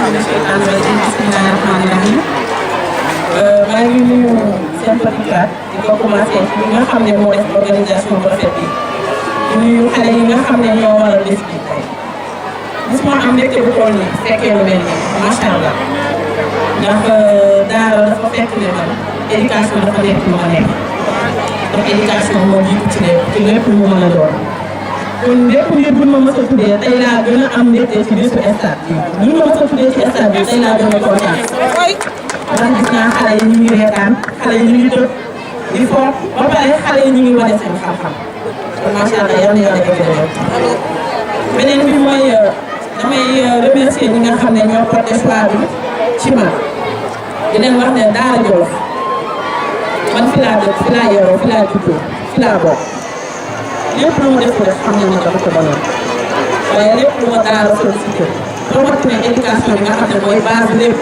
mina shaytaani rajiim bismillaahi rahmaani rahiim. maa ngi nuyu seen petit frère di ko commencé ci li nga xam ne moo def organisation bu rafet bi di nuyu xale yi nga xam ne ñoo waral bés bi tey. gis moo am mbégte bu toll nii fekkee lu mel nii macha allah ndax daara dafa fekk ne man éducation dafa nekk lu ma nekk donc éducation moo jiitu ci lépp lu mu mën a doon. kon lépp mbir bu ma mës a tuddee tey laa gën a am mbégte ci bisu stade bi li ma mës a tuddee ci stade bi tey laa gën a kontaan ndax gis naa xale yi ñu ngi reetaan xale yi ñu ngi tëb di foof ba pare xale yi ñu ngi wane seen xam-xam kon macha allah yal na yàlla def beneen bi mooy damay remercier ñi nga xam ne ñoo porté choix bi ci man di leen wax ne Daara Jolof man fi laa dëkk fi laa yoroo fi laa juddoo fi laa bokk lépp lu mu def rek xam nañu ne dafa ko mënoon waaye lépp lu ma daara sollicité rawatina éducation bi nga xam ne mooy base lépp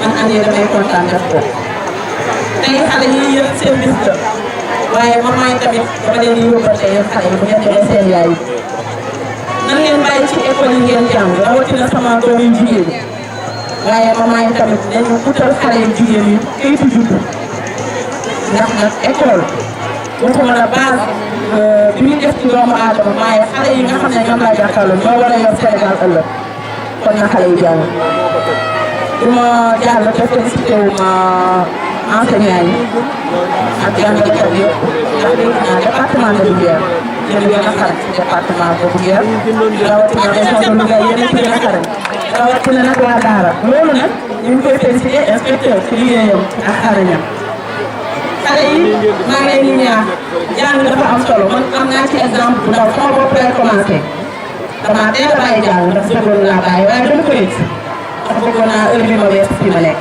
man année damay kontaan def ko tey xale yi yëpp seen bis la waaye maman yi tamit dama leen di yóbbante yéen xale yi bu ngeen demee seen yaay yi nan leen bàyyi ci école yi ngeen jàng rawatina sama doom yu jigéen ñi waaye maman yi tamit dañu utal xale yu jigéen yi kayitu juddu ndax nag école waxuma la base bi muy def ci doomu aadama waaye xale yi nga xam ne ñoom laa jàkkaarloo ñoo war a yor Sénégal ëllëg kon na xale yi jàng du ma jàll te félicité wu ma enseignant yi ak jàngalekat yëpp ndax dégg naa département de Linguère yéen a gën a xarañ ci département de Linguère rawatina région de Louga yéen a ci gën a xarañ rawatina nag waa Daara loolu nag ñu ngi koy félicité inspecteur ci liggéeyam ak xarañam xale yi maa ngi leen di ñaax jàng dafa am solo man am naa ci exemple bu ndaw sama bopp lay commencé damaa teel a bàyyi jàng ndax bëggoon laa bàyyi waaye dama ko yëg ndax bëggoon naa heure bi ma weesu fi ma nekk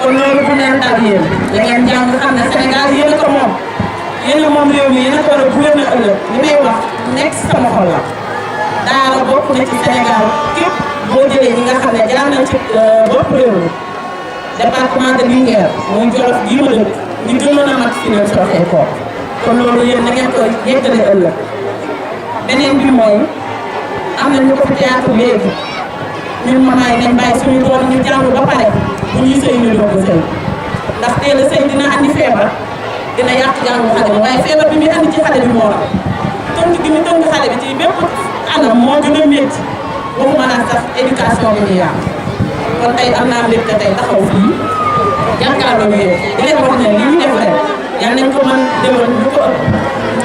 kon loolu bu neen dal yéen la ngeen jàng xam ne Sénégal yéen a ko moom yéen a moom réew mi yéen a ko war a gouverner ëllëg li may wax nekk sama xol la Daara bokk na ci Sénégal képp boo jëlee ñi nga xam ne jaar nañ ci bopp réew mi département de Linguère muy Jolof gii ma dëkk ñu gënoon a mat fi leen soxee ko kon loolu yéen na ngeen koy yeggale ëllëg beneen bi mooy am na ñu ko fi jaatu léegi ñun maman yi nañ bàyyi suñu doom ñu jàng ba pare bu ñuy sëy ñu doog a sëy ndax teel a sëy dina andi feebar dina yàq jàngu xale bi waaye feebar bi muy andi ci xale bi moo am tënk gi mu tënk xale bi ci bépp anam moo gën a métti waxuma naa sax éducation bi ñu yàq kon tey am naa mbégte tey taxaw fii jàkkaarloo bi yow di leen wax ne li ñu def ren yal nañ ko mën déwén lu ko ëpp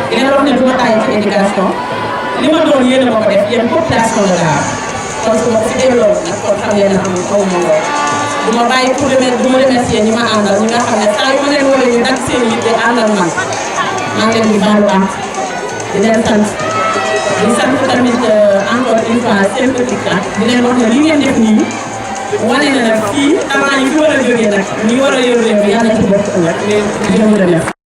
di leen wax ne du ma tàyyi ci éducation li ma doon yéen a ma ko def yéen population de Daara kon su ma fi delloo nag kon xam ngeen ne am aw ma lool du ma bàyyi pour du ma remercier ñi ma àndal ñi nga xam ne saa yu ma leen woowee ñu dagg seen yitte àndal man maa ngi leen di baalu am di leen sant di sant tamit encore une fois seen petit cas di leen wax ne li ngeen def nii wane na nag fii avant ñu fi war a jógee nag ñu war a yor réew mi yàlla ci bokk ëllëg